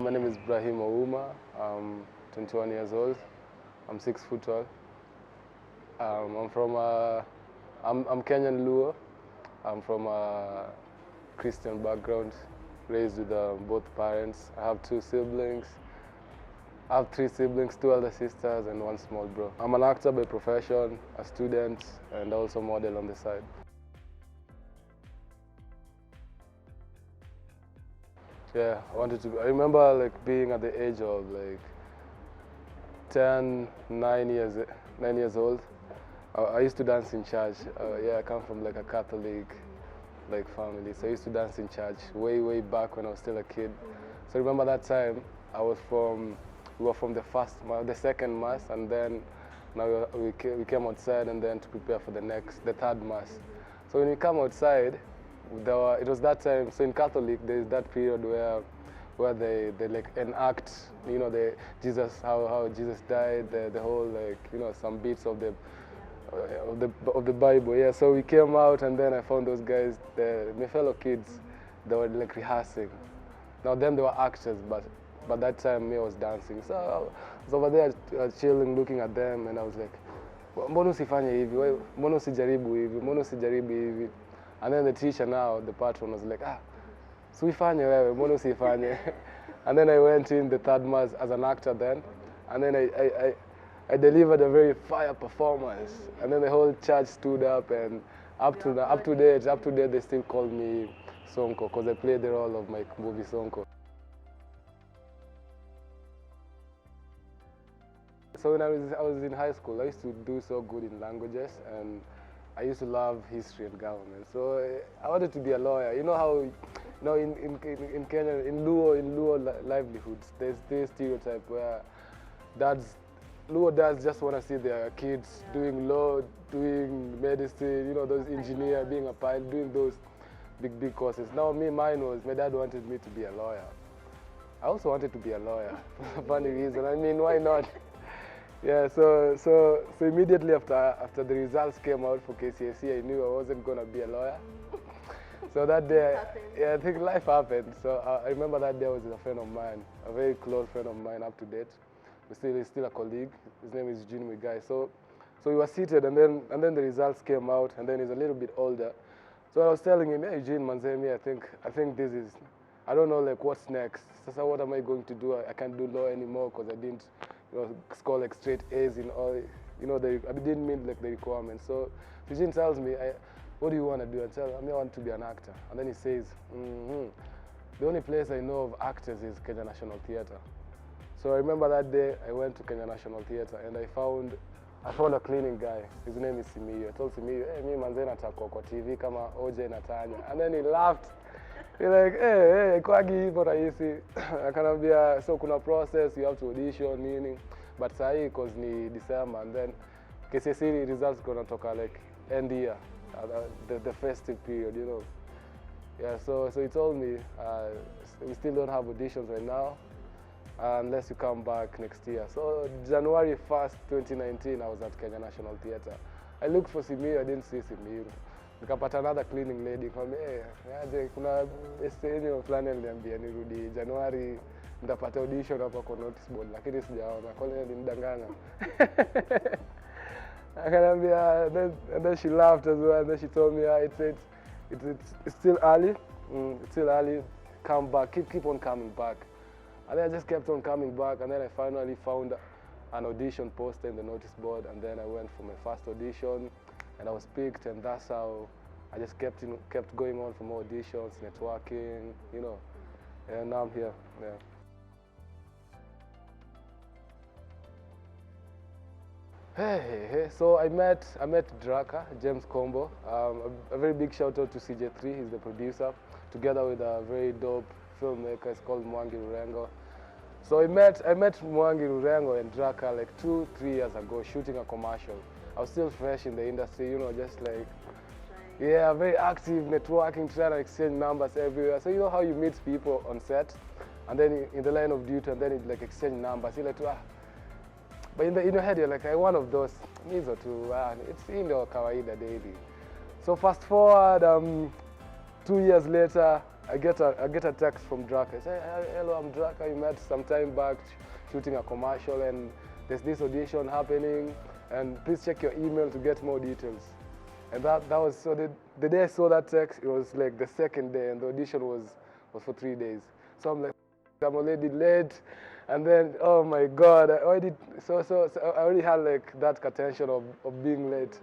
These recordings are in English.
My name is Brahim Ouma. I'm 21 years old. I'm 6 foot tall. I'm from I'm Kenyan Luo. I'm from a Christian background, raised with both parents. I have 2 siblings. I have 3 siblings, 2 elder sisters and 1 small bro. I'm an actor by profession, a student, and also model on the side. Yeah, I remember like being at the age of like 9 years old. I used to dance in church. Yeah, I come from like a Catholic like family, so I used to dance in church way back when I was still a kid. So I remember that time we were from the second mass, and then now we came outside and then to prepare for the third mass. So when we come outside, it was that time. So in Catholic, there is that period where they like enact, you know, how Jesus died, the whole like, you know, some bits of the Bible. Yeah. So we came out, and then I found those guys, my fellow kids, they were like rehearsing. Now them they were actors, but that time me I was dancing. So I was over there chilling, looking at them, and I was like, mbona usifanye hivi? Mbona usijaribu hivi? Mbona usijaribu hivi? And then the teacher now, the patron, was like, so uifanye wewe, mbona usifanye? And then I went in the third mass as an actor then, and then I delivered a very fire performance, and then the whole church stood up, and up to date they still call me Sonko because I played the role of my movie Sonko. So when I was in high school, I used to do so good in languages, and I used to love history and government. So I wanted to be a lawyer. You know how, you know, in Kenya, in Luo livelihoods, there's this stereotype where Luo dads just want to see their kids doing law, doing medicine, you know, those engineer, being a pilot, doing those big courses. Now mine was, my dad wanted me to be a lawyer. I also wanted to be a lawyer for a funny reason. I mean, why not? Yeah, so immediately after the results came out for KCSE, I knew I wasn't gonna be a lawyer. So that day, yeah, I think life happened. So I remember that day was a friend of mine, a very close friend of mine, up to date. He's still a colleague. His name is Eugene Migai. So we were seated, and then the results came out, and then he's a little bit older. So I was telling him, hey, Eugene Manzemi, I think this is, I don't know like what's next. So what am I going to do? I can't do law anymore because I didn't, you know, score like straight A's in all, you know, I didn't meet like the requirements. So Eugene tells me, what do you want to do? I tell him, I want to be an actor. And then he says, the only place I know of actors is Kenya National Theatre. So I remember that day I went to Kenya National Theatre, and I found a cleaning guy. His name is Simiyu. I told Simiyu, hey, me manze nataka kwa TV kama OJ na Tanya. And then he laughed. He's like, hey, kwagi hivyo rahisi. Akanambia, so kuna process, you have to audition, meaning. But sahi, because ni December, and then KCSE results gonna toka like end year, the festive period, you know. Yeah, so he told me, we still don't have auditions right now, unless you come back next year. So January 1st, 2019, I was at Kenya National Theatre. I looked for Simiyu, I didn't see Simiyu. Nikapata another cleaning lady, kwambia, hey, kuna estenyo fulani aliniambia nirudi Januari, nitapata audition hapa kwa notice board, lakini sijaona, kwa nini alinidanganya? Akanambia, and then she laughed as well, and then she told me, it's still early, it's still early, come back, keep on coming back. And then I just kept on coming back, and then I finally found an audition poster in the notice board, and then I went for my first audition, and I was picked, and that's how I just kept going on for more auditions, networking, you know, and now I'm here. Yeah. Hey. So I met Draka, James Combo. A very big shout out to CJ3, he's the producer, together with a very dope filmmaker, it's called Mwangi Rurengo. So I met Mwangi Rurengo and Draka like 2-3 years ago, shooting a commercial. I was still fresh in the industry, you know, just like, yeah, very active, networking, trying to exchange numbers everywhere. So you know how you meet people on set, and then in the line of duty, and then you like exchange numbers. You're like, but in your head, you're like, I'm one of those. Nizo tu, it's in the kawaida daily. So fast forward, 2 years later, I get a text from Draka. I say, hello, I'm Draka. You met some time back shooting a commercial, and there's this audition happening, and please check your email to get more details. And that was, so the day I saw that text, it was like the second day, and the audition was for 3 days. So I'm like, I'm already late, and then, oh my God, I already had like that tension of being late.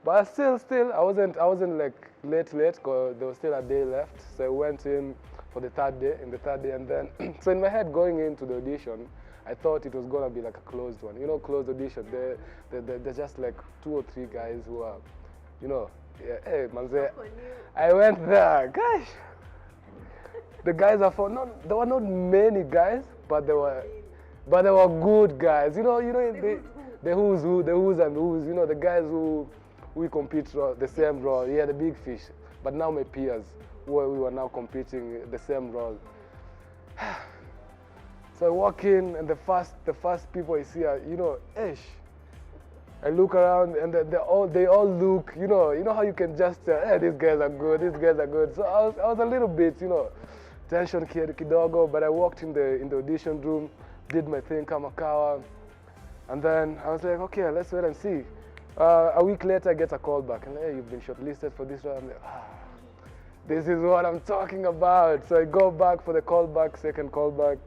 But still, I wasn't like late, because there was still a day left. So I went in for the third day, and then, so in my head going into the audition, I thought it was gonna be like a closed one. You know, closed audition, they're just like 2 or 3 guys who are, you know, yeah, hey, manze. I went there, gosh. The guys are there were not many guys, but they were good guys. You know, the who's and who's, you know, the guys who we compete the same role. Yeah, the big fish. But now my peers, we were now competing the same role. So I walk in, and the first people I see are, you know, ish. I look around, and they all look, you know how you can just tell, hey, these guys are good. So I was a little bit, you know, tension kidogo, but I walked in the audition room, did my thing, kamakawa, and then I was like, okay, let's wait and see. A week later, I get a call back, and hey, you've been shortlisted for this round. I'm like, this is what I'm talking about. So I go back for the callback, second callback.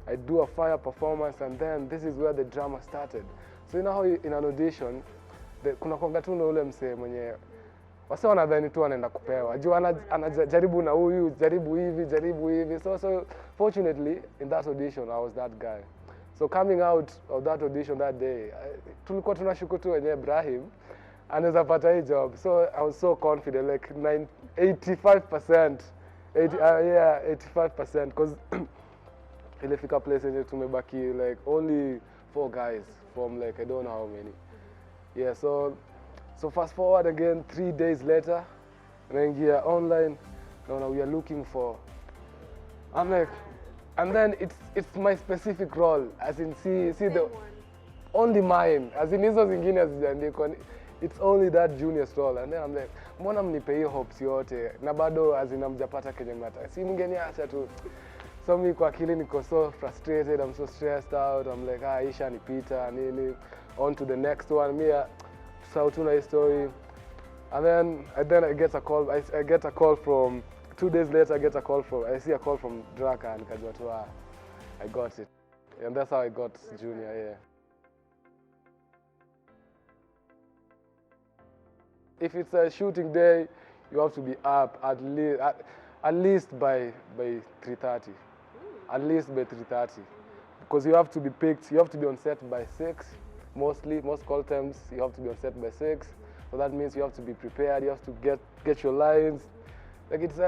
I do a fire performance, and then this is where the drama started. So you know how in an audition, kuna kwanga tu na ule msee mwenye wase wanadhani tu anaenda kupewa. Juu anajaribu na huyu, jaribu hivi. So fortunately, in that audition, I was that guy. So coming out of that audition that day, tulikuwa tunashuku tu wenyewe Brahim anaweza pata hii job. So I was so confident, like 85%. 85%, because ilifika place yenye tumebaki like only 4 guys from like I don't know how many. Yeah, so fast forward again 3 days later, naingia online, now we are looking for. I'm like, and then it's my specific role, as in see the only mine, as in hizo zingine hazijaandikwa, it's only that junior's role. And then I'm like, mbona mnipe hiyo hopes yote na bado as in amjapata kenye mnataka, si mngeniacha tu. So me kwa akili niko so frustrated, I'm so stressed out. I'm like, isha nipita nini, on to the next one. Me sautuna story. And then I get a call. I get a call from 2 days later. I see a call from Draka, and nikajua tu I got it. And that's how I got junior. Yeah. If it's a shooting day, you have to be up at least by 3:30. At least by 3:30, because you have to be picked. You have to be on set by 6. Most call times you have to be on set by 6. So that means you have to be prepared. You have to get your lines. Like it's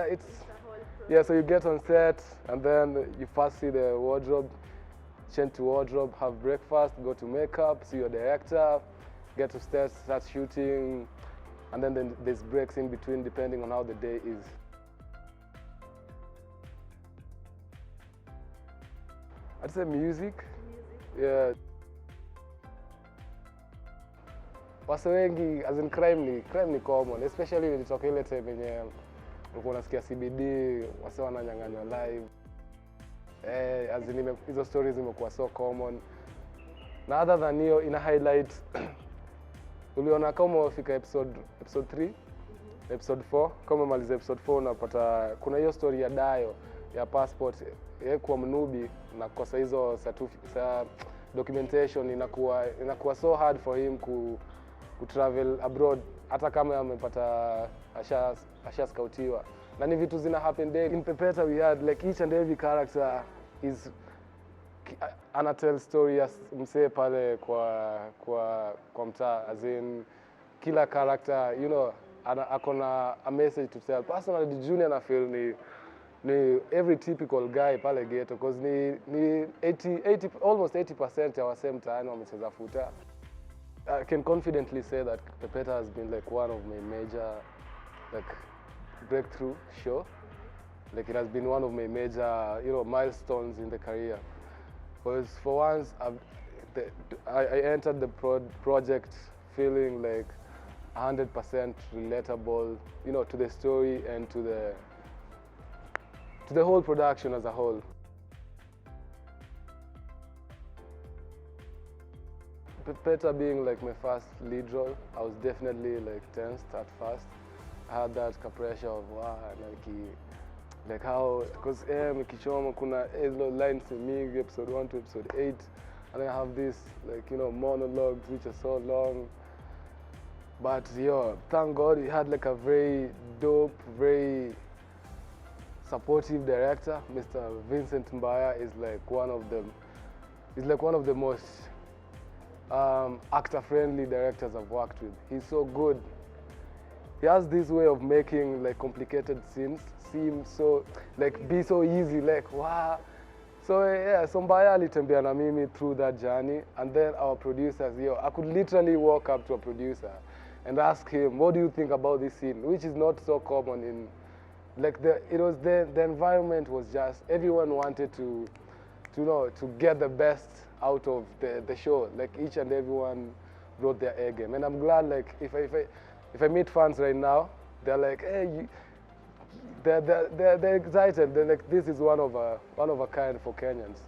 yeah. So you get on set, and then you first see the wardrobe, change to wardrobe, have breakfast, go to makeup, see your director, get to start shooting, and then there's breaks in between depending on how the day is. I'd say music. Yeah. Wase wengi, as in crime ni common, especially when nilitoka ile time yenye ulikuwa unasikia CBD, wase wananyang'anywa live. As in hizo stories zimekuwa so common. Na other than hiyo, ina highlight, uliona kama umefika episode 3, episode 4, kama umaliza episode 4 unapata kuna hiyo story ya Dayo ya passport, kwa mnubi na kosa hizo documentation, inakuwa so hard for him ku travel abroad, hata kama amepata asha scoutiwa. Na ni vitu zina happen day. In Pepeta we had like each and every character is anatell story ya msee pale kwa mtaa, as in kila character, you know, akona a message to tell. Personally, Junior na feel ni every typical guy pale ghetto, because ni 80 almost 80% ya wasee mtaani wamecheza futa. I can confidently say that Pepeta has been like one of my major like breakthrough show. Like it has been one of my major, you know, milestones in the career. Because for once I entered the project feeling like 100% relatable, you know, to the story and to to the whole production as a whole. Pepeta being like my first lead role, I was definitely like tensed at first. I had that pressure of wow, like how, because Kichoma kuna lines in me, episode 1 to episode 8, and then I have this like monologues which are so long. But thank God he had like a very dope, very supportive director. Mr. Vincent Mbaya is like one of them. He's like one of the most actor-friendly directors I've worked with. He's so good. He has this way of making like complicated scenes seem so like be so easy, like wow. So yeah, so Mbaya alitembea na mimi through that journey, and then our producers, I could literally walk up to a producer and ask him, what do you think about this scene, which is not so common in like the environment was just everyone wanted to get the best out of the show. Like each and everyone brought their A game, and I'm glad like if I meet fans right now, they're like, hey, they're excited. They're like, this is one of a kind for Kenyans,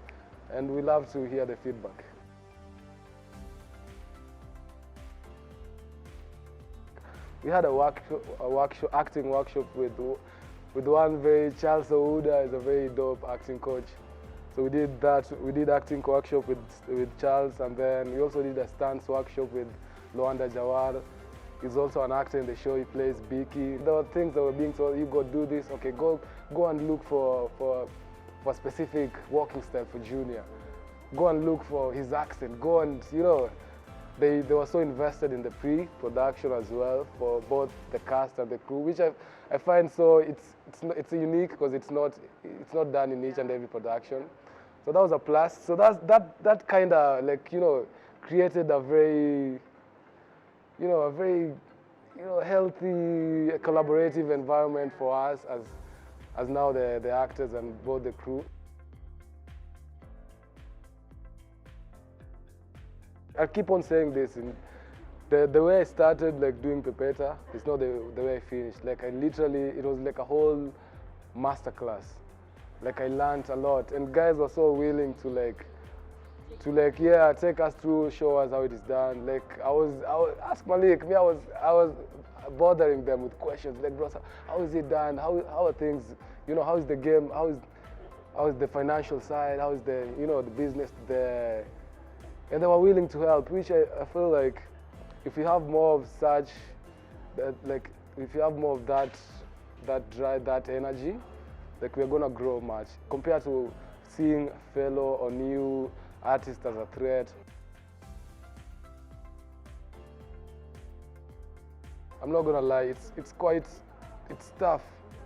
and we love to hear the feedback. We had a acting workshop with one very Charles Ouda is a very dope acting coach. So we did that. We did acting workshop with Charles, and then we also did a stunts workshop with Luanda Jawar. He's also an actor in the show. He plays Biki. There were things that were being told, you go do this. Okay, go and look for a specific walking style for Junior. Go and look for his accent. Go and they were so invested in the pre-production as well for both the cast and the crew, which I find so it's unique because it's not done in each and every production. So that was a plus. So that kind of like created a very healthy, collaborative environment for us as now the actors and both the crew. I keep on saying this, the way I started like doing Pepeta is not the way I finished. Like it was like a whole masterclass. Like I learned a lot, and guys were so willing to take us through, show us how it is done. Like I was ask Malik, I was bothering them with questions like, bro, how is it done? How are things? How is the game? How is the financial side? How is the the business there? And they were willing to help, which I feel like if you have more of such, if you have more of that drive, that energy, like we're gonna grow much compared to seeing fellow or new artists as a threat. I'm not gonna lie, it's tough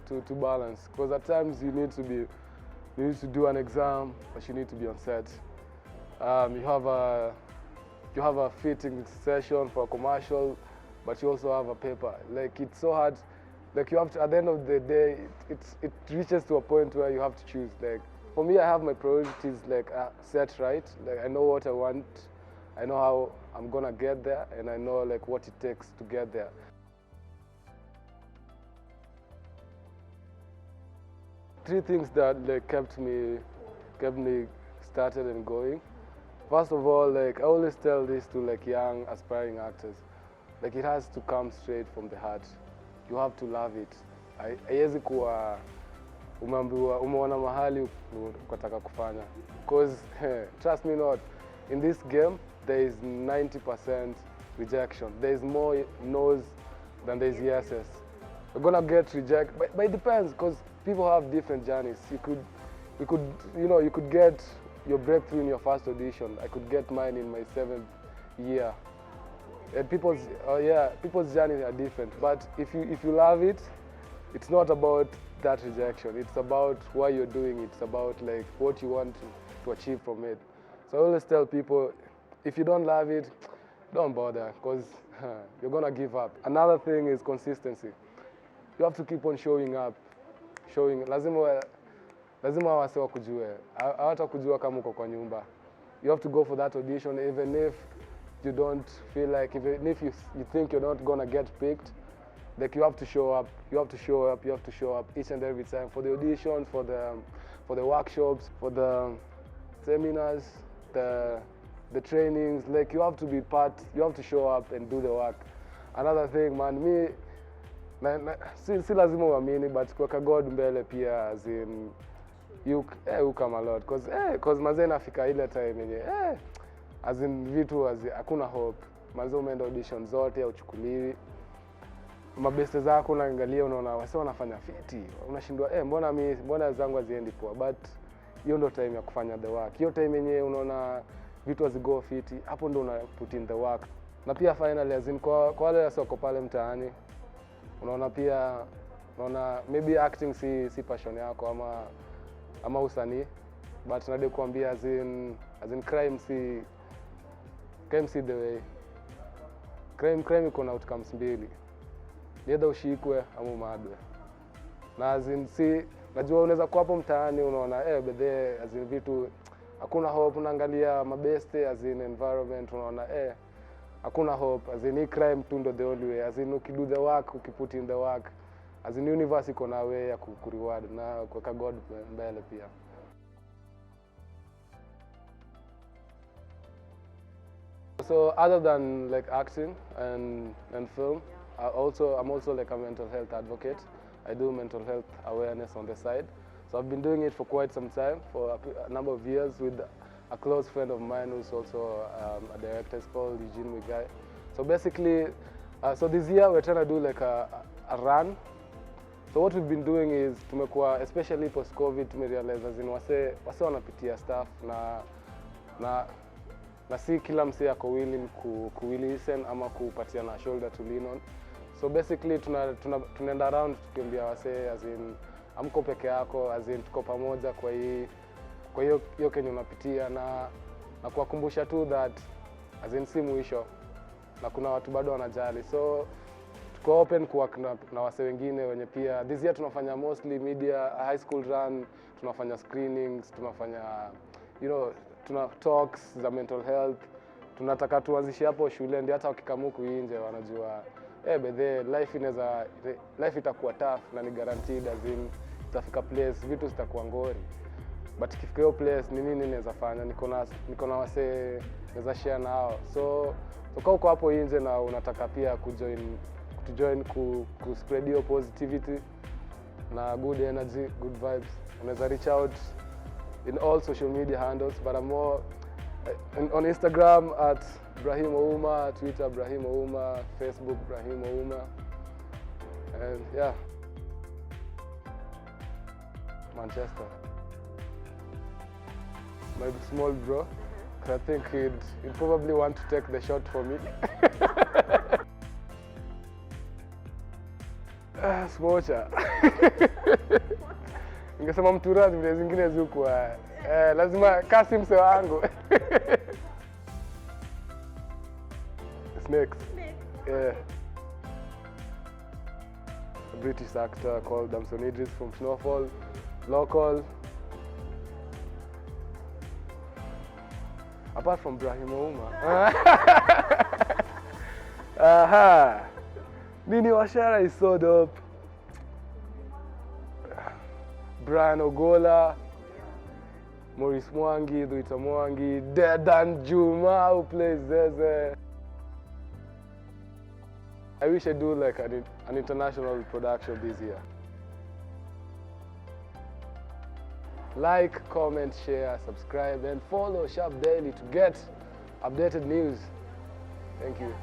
to balance, because at times you need to do an exam, but you need to be on set. You have a fitting session for a commercial, but you also have a paper. Like it's so hard. Like you have to, at the end of the day, it reaches to a point where you have to choose. Like for me, I have my priorities like set right. Like I know what I want, I know how I'm gonna get there, and I know like what it takes to get there. Three things that like kept me started and going. First of all, like I always tell this to like young aspiring actors, like it has to come straight from the heart. You have to love it. Haiwezi kuwa umeona mahali ukataka kufanya. Because trust me not, in this game there is 90% rejection. There is more no's than there is yeses. You're gonna get rejected, but it depends, because people have different journeys. You could get your breakthrough in your first audition. I could get mine in my 7th year. And people's journeys are different. But if you love it, it's not about that rejection. It's about why you're doing it. It's about like what you want to achieve from it. So I always tell people, if you don't love it, don't bother, because you're gonna give up. Another thing is consistency. You have to keep on showing up. Lazima wase wakujue. Hawatakujua kama uko kwa nyumba. You have to go for that audition, even if you don't feel like, even if you think you're not gonna get picked, Like you have to show up, you have to show up, you have to show up each and every time for the auditions, for the workshops, for the seminars, the trainings. Like you have to be part, you have to show up and do the work. Another thing, man, si lazima uamini, but kuweka God mbele pia, as in you come a lot, cause mazee nafika ile time yenye as in vitu hakuna hope. Mazee umeenda audition zote hauchukuliwi, mabeste zako unaangalia, unaona wase wanafanya fiti, unashindwa mbona zangu haziendi poa. But hiyo ndo time ya kufanya the work. Hiyo time yenye unaona vitu hazigo fiti, hapo ndo una put in the work. Na pia finally, as in kwa wale wasoko pale mtaani, unaona pia maybe acting si passion yako ama usanii, but nade kuambia as in crime si the way. Crime iko na outcomes mbili, either ushikwe ama umadwe. Na as in najua unaweza kuwa hapo mtaani unaona bedhe as in vitu hakuna hope, unaangalia mabeste as in environment, unaona hakuna hope, as in crime tu ndo the only way. As in ukido the work, ukiput in the work, as in universe iko na way ya kureward na kuweka God mbele pia. So other than like acting and film, I'm also like a mental health advocate. I do mental health awareness on the side. So I've been doing it for quite some time, for a number of years, with a close friend of mine who's also a director. It's called Eugene Wigai. So basically, so this year we're trying to do like a run. So what we've been doing is, especially post-COVID, tumerealize as in wase wanapitia stuff na si kila msee ako willing listen ama kupatia na shoulder to lean on. So basically tunaenda around tukiambia wase as in amko peke yako, as in tuko pamoja kwa hiyo kenye unapitia, na kuwakumbusha tu that as in si mwisho na kuna watu bado wanajali. So tuko open kuwork na wase wengine wenye pia. This year tunafanya mostly media, high school run, tunafanya screenings, tunafanya tuna talks za mental health. Tunataka tuanzishe hapo shule ndio hata wakikamuku nje wanajua bedhe life itakuwa tough na ni guaranteed, as in itafika place vitu zitakuwa ngori, but ikifika hiyo place ni nini naweza fanya, niko na wase naweza share nao. So kama uko hapo nje na unataka pia kujoin ku spread your positivity na good energy, good vibes, unaweza reach out in all social media handles, but I'm more on Instagram at Brahim Ouma, Twitter Brahim Ouma, Facebook Brahim Ouma, and yeah, Manchester. My small bro, I think he'd probably want to take the shot for me. Smocha. Ningesema mtura zile zingine zikuwa lazima kasi mse wangu. Snakes. Yeah. A British actor called Damson Idris from Snowfall, local. Apart from Brahim Ouma. Aha. Nini Washara is so dope. Brian Ogola, Maurice Mwangi, Duita Mwangi, Dan Juma, who plays Zeze. I wish I do like an international production this year. Like, comment, share, subscribe, and follow Sharp Daily to get updated news. Thank you.